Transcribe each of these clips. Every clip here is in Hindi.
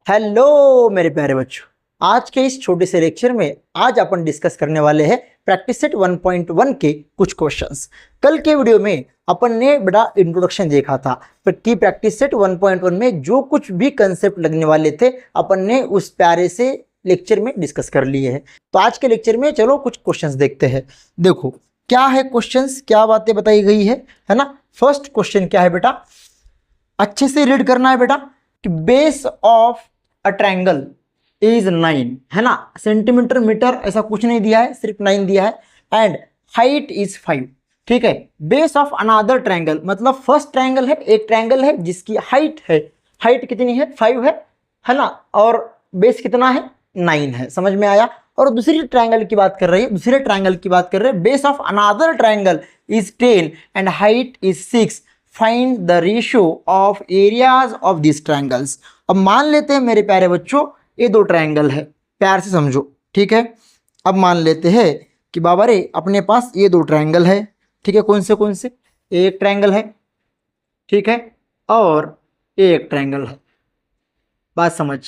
हेलो मेरे प्यारे बच्चों, आज के इस छोटे से लेक्चर में आज अपन डिस्कस करने वाले हैं प्रैक्टिस सेट 1.1 के कुछ क्वेश्चंस। कल के वीडियो में अपन ने बड़ा इंट्रोडक्शन देखा था कि प्रैक्टिस सेट 1.1 में जो कुछ भी कंसेप्ट लगने वाले थे अपन ने उस प्यारे से लेक्चर में डिस्कस कर लिए हैं। तो आज के लेक्चर में चलो कुछ क्वेश्चंस देखते हैं। देखो क्या है क्वेश्चंस, क्या बातें बताई गई है ना। फर्स्ट क्वेश्चन क्या है बेटा, अच्छे से रीड करना है बेटा कि base of a triangle is 9 है ना। सेंटीमीटर मीटर ऐसा कुछ नहीं दिया है, सिर्फ 9 दिया है। एंड हाइट इज 5, ठीक है। बेस ऑफ अनदर ट्रायंगल मतलब फर्स्ट ट्रायंगल है, एक ट्रायंगल है जिसकी हाइट है, हाइट कितनी है 5 है ना, और बेस कितना है 9 है। समझ में आया। और दूसरी ट्रायंगल की बात कर रही है, दूसरे ट्रायंगल की बात कर रहे हैं, base of another triangle is 10 and height is 6, find the ratio of areas of this triangles. अब मान लेते हैं मेरे प्यारे बच्चों ये दो ट्रायंगल है, प्यार से समझो, ठीक है। अब मान लेते हैं कि बाबा रे अपने पास ये दो ट्रायंगल है, ठीक है। कौन से एक ट्रायंगल है, ठीक है, और एक ट्रायंगल है। बात समझ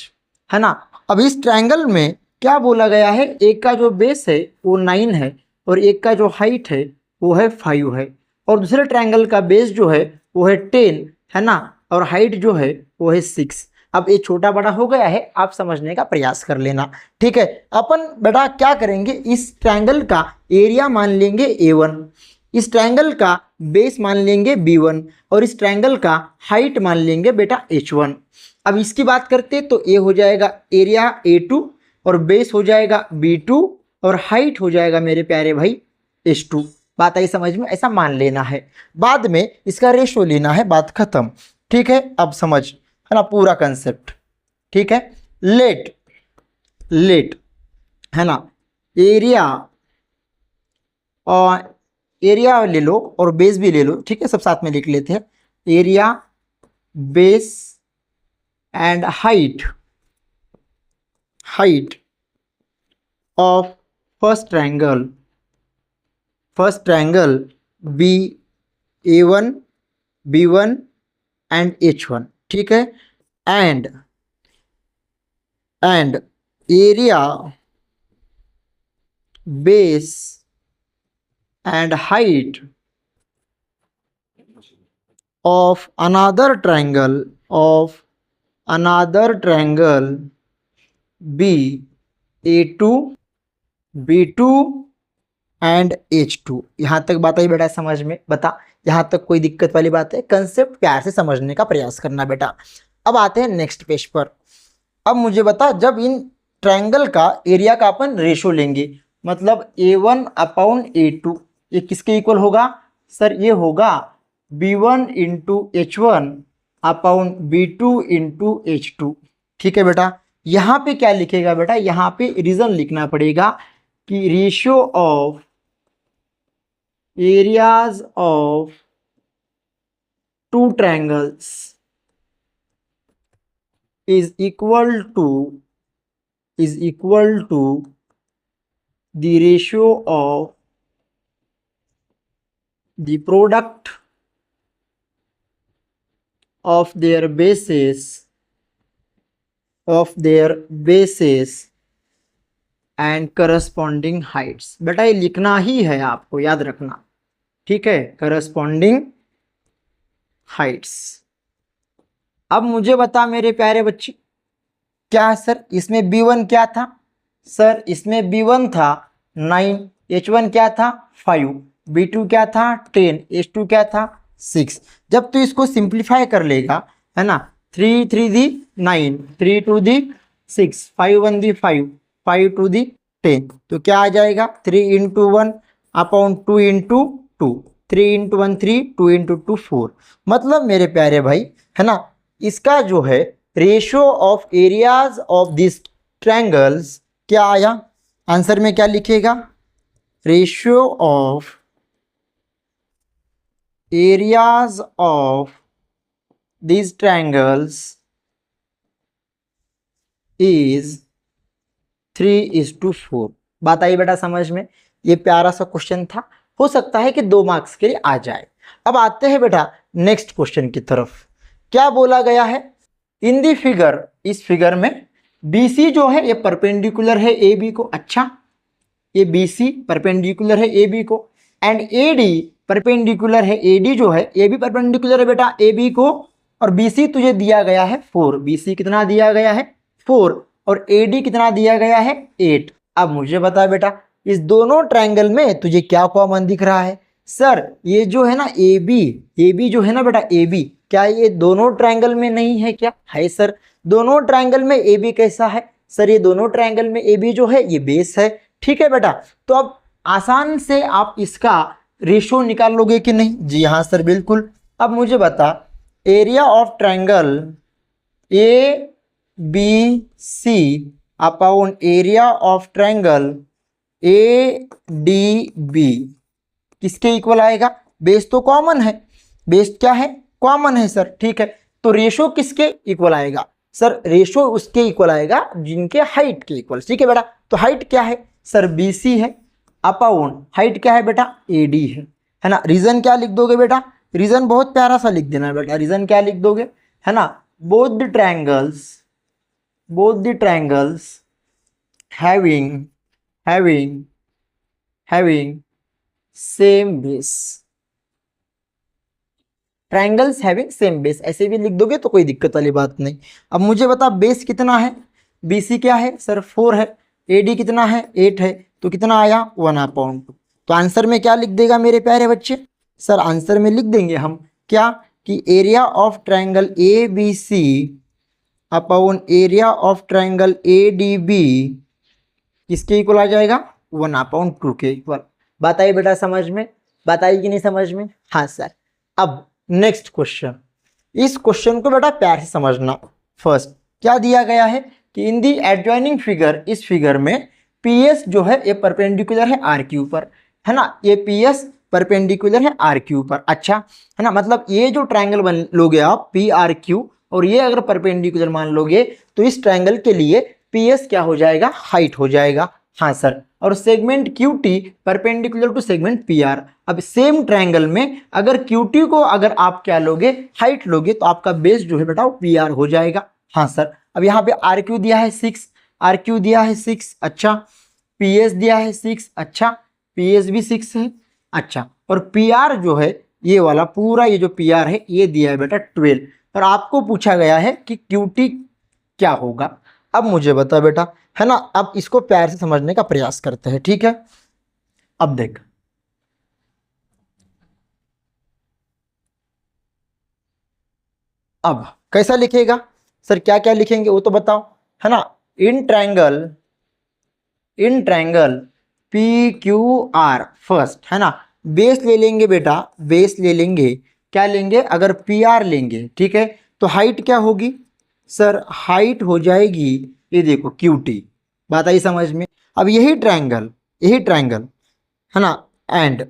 है ना। अब इस ट्रायंगल में क्या बोला गया है, एक का जो बेस है वो 9 है और एक का जो हाइट है वो है 5 है, और दूसरे ट्रायंगल का बेस जो है वो है 10 है ना, और हाइट जो है वो है 6। अब ये छोटा बड़ा हो गया है, आप समझने का प्रयास कर लेना, ठीक है। अपन बेटा क्या करेंगे, इस ट्रायंगल का एरिया मान लेंगे A1, इस ट्रायंगल का बेस मान लेंगे B1 और इस ट्रायंगल का हाइट मान लेंगे बेटा H1। अब इसकी बात करते तो ये हो जाएगा एरिया A2 और बेस हो जाएगा B2 और हाइट हो जाएगा मेरे प्यारे भाई H2। बात आई समझ में, ऐसा मान लेना है, बाद में इसका रेशो लेना है, बात खत्म, ठीक है। अब समझ है ना पूरा कंसेप्ट, ठीक है। लेट है ना, एरिया और एरिया ले लो और बेस भी ले लो, ठीक है, सब साथ में लिख लेते हैं। Area, base and height of first triangle be A1 B1 and H1, ठीक है। And area, base and height of another triangle be A2 B2 and H2। यहाँ तक बात आई बेटा समझ में, बता यहाँ तक कोई दिक्कत वाली बात है, कंसेप्ट प्यार से समझने का प्रयास करना बेटा। अब आते हैं नेक्स्ट पेज पर। अब मुझे बता, जब इन ट्रायंगल का एरिया का अपन रेशो लेंगे मतलब A1 अपॉन A2, ये किसके इक्वल होगा सर, ये होगा B1 into H1 upon B2 into H2, ठीक है बेटा। यहाँ पे क्या लिखेगा बेटा, यहाँ पे रीजन लिखना पड़ेगा कि ratio of areas of two triangles is equal to the ratio of the product of their bases and corresponding heights। बेटा ये लिखना ही है आपको, याद रखना, ठीक है, corresponding heights। अब मुझे बता मेरे प्यारे बच्चे, क्या सर इसमें B1 क्या था, सर इसमें B1 था 9, H1 क्या था 5, B2 क्या था 10, H2 क्या था 6। जब तो इसको सिंप्लीफाई कर लेगा है ना, 3 3 दी 9, 3 2 दी 6, 5 1 दी 5, 5 2 दी 10, तो क्या आ जाएगा 3 into 1 upon 2 into 2, 3 into 1 3, 2 into 2 4। मतलब मेरे प्यारे भाई है ना, इसका जो है ratio of areas of this triangles क्या आया, आंसर में क्या लिखेगा, ratio of areas of this triangles is 3:4। बात आई बेटा समझ में, ये प्यारा सा क्वेश्चन था, हो सकता है कि 2 मार्क्स के लिए आ जाए। अब आते हैं बेटा नेक्स्ट क्वेश्चन की तरफ। क्या बोला गया है, इन दी फिगर, इस फिगर में BC जो है ये परपेंडिकुलर है AB को, अच्छा ये BC परपेंडिकुलर है AB को, एंड AD परपेंडिकुलर है, AD जो है ये भी परपेंडिकुलर है बेटा AB को, और BC तुझे दिया गया है 4, BC कितना दिया गया है 4, और AD कितना दिया गया है 8। अब मुझे बता बेटा इस दोनों ट्रायंगल में तुझे क्या कॉमन दिख रहा है? सर ये जो है ना AB जो है ना बेटा AB, क्या ये दोनों ट्रायंगल में नहीं है क्या? है सर, दोनों ट्रायंगल में AB कैसा है? सर ये दोनों ट्रायंगल में AB जो है ये बेस है, ठीक है बेटा। तो अब आसान से आप इसका रेशो निकाल लोगे कि नहीं? जी हाँ सर बिल्कुल। अब मुझे बता area of triangle ABC upon area of triangle ADB किसके इक्वल आएगा? बेस तो कॉमन है, बेस क्या है? कॉमन है सर, ठीक है। तो रेशो किसके इक्वल आएगा? सर रेशो उसके इक्वल आएगा जिनके हाइट के इक्वल, ठीक है बेटा। तो हाइट क्या है सर? BC है अपॉन हाइट क्या है बेटा? AD है ना। रीजन क्या लिख दोगे बेटा? रीजन बहुत प्यारा सा लिख देना बेटा। रीजन क्या लिख दोगे, है ना? Both the triangles having same base, triangles having same base, ऐसे भी लिख दोगे तो कोई दिक्कत वाली बात नहीं। अब मुझे बता बेस कितना है? BC क्या है सर? 4 है। AD कितना है? 8 है। तो कितना आया? 1/2। तो आंसर में क्या लिख देगा मेरे प्यारे बच्चे? सर आंसर में लिख देंगे हम क्या कि area of triangle ABC upon area of triangle ADB किसके इक्वल आ जाएगा? 1/2 के इक्वल। बताइए बेटा समझ में, बताइए कि नहीं समझ में? हाँ सर। अब नेक्स्ट क्वेश्चन, इस क्वेश्चन को बेटा प्यार से समझना। फर्स्ट क्या दिया गया है कि इन दी एडजॉइनिंग फिगर, इस फिगर में PS जो है ये परपेंडिकुलर है RQ पर, है ना। ये PS परपेंडिकुलर है RQ पर, अच्छा है ना। मतलब ये जो ट्रायंगल बन लोगे आप PRQ, और ये अगर परपेंडिकुलर मान लोगे तो इस ट्रायंगल के लिए PS क्या हो जाएगा? हाइट हो जाएगा। हाँ सर। और segment QT perpendicular to segment PR। अब सेम ट्रायंगल में अगर QT को अगर आप क्या लोगे? हाइट लोगे, तो आपका बेस जो है बेटा वो PR हो जाएगा। हाँ सर। अब यहाँ पे RQ दिया है 6, RQ दिया है 6, अच्छा। PS दिया है 6, अच्छा। PS भी 6 है, अच्छा। और PR जो है ये वाला पूरा, ये जो PR है ये दिया है बेटा 12। और आपको पूछा गया है कि QT क्या होगा। अब मुझे बता बेटा, है ना। अब इसको प्यार से समझने का प्रयास करते हैं, ठीक है। अब देख, अब कैसा लिखेगा सर? क्या क्या लिखेंगे वो तो बताओ, है ना। इन ट्रायंगल PQR फर्स्ट, है ना। बेस ले लेंगे बेटा, बेस ले लेंगे, क्या लेंगे? अगर PR लेंगे, ठीक है। तो हाइट क्या होगी सर? हाइट हो जाएगी, ये देखो QT। बात आई समझ में? अब यही ट्रायंगल है ना, एंड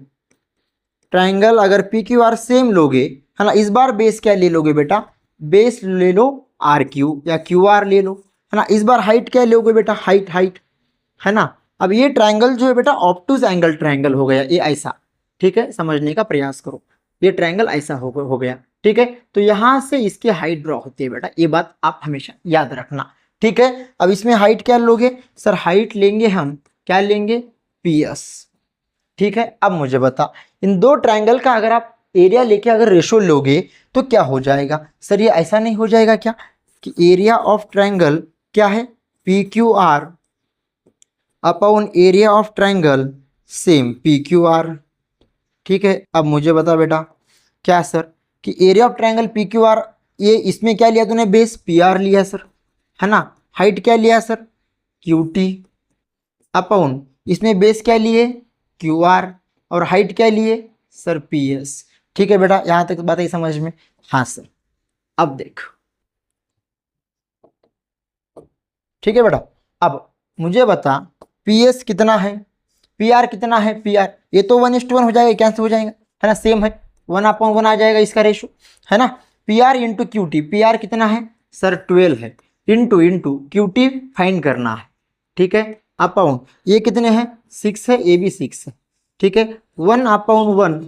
ट्रायंगल अगर PQR सेम लोगे, है ना, इस बार बेस क्या ले लोगे बेटा? बेस ले लो RQ या QR ले लो, है ना। इस बार हाइट क्या लोगे बेटा? हाइट, है ना। अब ये ट्रायंगल जो है बेटा ऑब्टूज एंगल ट्रायंगल हो गया, ये ऐसा, ठीक है। समझने का प्रयास करो, ये ट्रायंगल ऐसा हो गया, ठीक है। तो यहां से इसकी हाइट ड्रॉ होती है बेटा, ये बात आप हमेशा याद रखना, ठीक है। अब इसमें हाइट क्या लोगे सर? हाइट लेंगे हम, क्या लेंगे? PS, ठीक है। अब मुझे बता, इन दो ट्रायंगल का अगर आप एरिया लेके अगर रेशो लोगे तो क्या हो जाएगा सर? ये ऐसा नहीं हो जाएगा क्या कि एरिया ऑफ ट्रायंगल क्या है? PQR upon area of triangle same PQR, ठीक है। अब मुझे बता बेटा क्या सर कि एरिया ऑफ ट्रायंगल PQR, ये इसमें क्या लिया तूने? बेस PR लिया सर, है ना। हाइट क्या लिया सर? QT अपॉन इसमें बेस क्या लिए? QR, और हाइट क्या लिए सर? PS, ठीक है बेटा। यहां तक बात आई समझ में? हाँ सर। अब देख, ठीक है बेटा। अब मुझे बता PS कितना है, PR कितना है? PR ये तो 1:1 हो जाएगा, कैंसिल हो जाएगा, है ना। सेम है, 1/1 आ जाएगा इसका रेशो, है ना। PR इंटू QT, PR कितना है सर? 12 है। इंटू QT फाइंड करना है, ठीक है। अपॉन ये कितने हैं? 6 है, ये भी 6 है, ठीक है। 1/1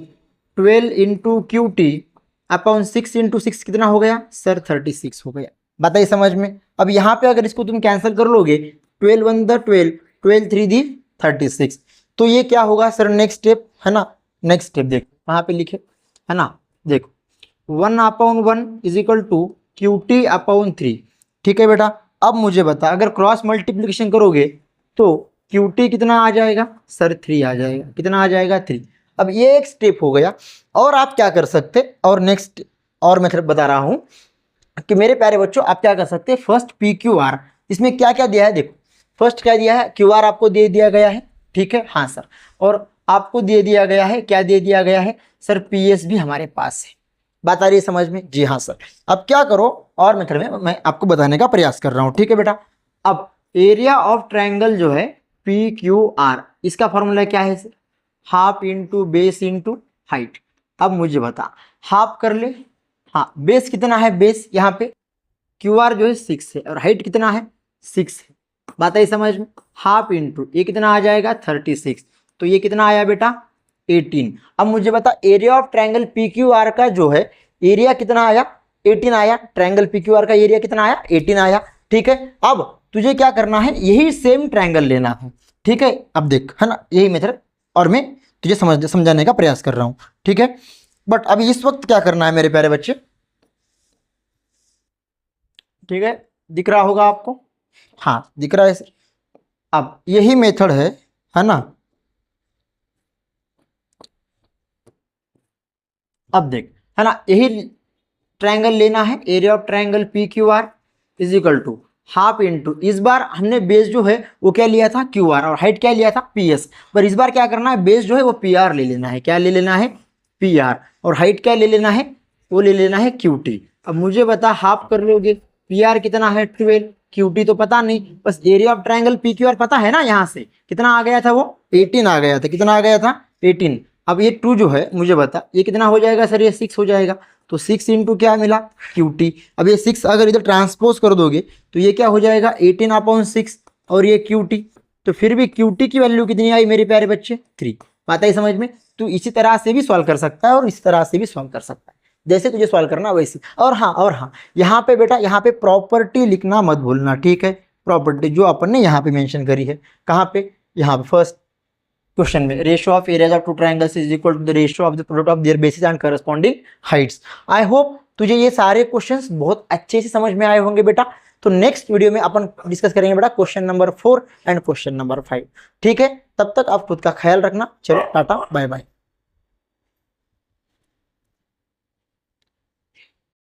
12 इंटू QT अपॉन 6 इंटू 6 कितना हो गया सर? 36 हो गया। बताइए समझ में। अब यहाँ पे अगर इसको तुम कैंसिल कर लोगे, 12 1 द 12, 12 3 दी 36, तो ये क्या होगा सर नेक्स्ट स्टेप, है ना। नेक्स्ट स्टेप देखो वहाँ पे लिखे, है ना, देखो 1/1 इज इक्वल टू QT/3। ठीक है बेटा, अब मुझे बता अगर क्रॉस मल्टीप्लिकेशन करोगे तो QT कितना आ जाएगा सर 3 आ जाएगा, कितना आ जाएगा 3। अब ये एक स्टेप हो गया। और आप क्या कर सकते, और नेक्स्ट और मेथड बता रहा हूँ कि मेरे प्यारे बच्चों आप क्या कर सकते हैं, फर्स्ट PQR, इसमें क्या क्या दिया है देखो, फर्स्ट क्या दिया है QR आपको दे दिया गया है, ठीक है हाँ सर, और आपको दे दिया गया है, क्या दे दिया गया है सर PS भी हमारे पास है। बात आ रही है समझ में, जी हाँ सर। अब क्या करो, और मेथड में मैं आपको बताने का प्रयास कर रहा हूँ, ठीक है बेटा। अब एरिया ऑफ ट्रायंगल जो है PQR, इसका फॉर्मूला क्या है sir, half into base into height. अब मुझे बता, हाफ कर ले, हाँ बेस कितना है, बेस यहाँ पे QR जो है 6 है और हाइट कितना है 6 है। बात आई समझ में, हाफ इंटू ये कितना आ जाएगा 36, तो ये कितना आया बेटा 18। अब मुझे बता एरिया ऑफ ट्रायंगल PQR का जो है एरिया कितना आया 18 आया, ट्रायंगल PQR का एरिया कितना आया 18 आया, ठीक है। अब तुझे क्या करना है, यही सेम ट्रायंगल लेना है, ठीक है। अब देख, है ना, यही मेथड और मैं तुझे समझाने का प्रयास कर रहा हूँ, ठीक है। बट अभी इस वक्त क्या करना है मेरे प्यारे बच्चे, ठीक है, दिख रहा होगा आपको, हाँ दिख रहा है सर। अब यही मेथड है ना। अब देख, है ना, यही ट्रायंगल लेना है, area of triangle PQR is equal to half into, इस बार हमने बेस जो है वो क्या लिया था QR और हाइट क्या लिया था PS, पर इस बार क्या करना है, बेस जो है वो PR ले लेना है, क्या ले लेना है PR, और हाइट क्या ले लेना है, वो ले लेना है QT। अब मुझे बता हाफ कर लोगे, PR कितना है 12, QT तो पता नहीं, बस एरिया ऑफ ट्रायंगल PQR पता है ना, यहाँ से कितना आ गया था वो 18 आ गया था, कितना आ गया था 18। अब ये 2 जो है मुझे बता ये कितना हो जाएगा सर, ये 6 हो जाएगा, तो 6 इंटू क्या मिला QT। अब ये 6 अगर इधर ट्रांसपोज कर दोगे तो ये क्या हो जाएगा 18/6, और ये QT, तो फिर भी QT की वैल्यू कितनी आई मेरे प्यारे बच्चे 3। बात आई समझ में। तो इसी तरह से भी सॉल्व कर सकता है और इस तरह से भी सॉल्व कर सकता है, जैसे तुझे सॉल्व करना वैसे। और हाँ यहाँ पे बेटा, यहाँ पे प्रॉपर्टी लिखना मत भूलना, ठीक है। प्रॉपर्टी जो अपन ने यहाँ पे मेंशन करी है, कहाँ पे, यहाँ पे फर्स्ट क्वेश्चन में, ratio of areas of two triangles is equal to the ratio of the product of their bases and corresponding heights. I hope तुझे ये सारे क्वेश्चंस बहुत अच्छे से समझ में आए होंगे बेटा। तो नेक्स्ट वीडियो में अपन डिस्कस करेंगे बेटा question number 4 and question number 5, ठीक है। तब तक आप खुद का ख्याल रखना, चलो टाटा बाय बाय।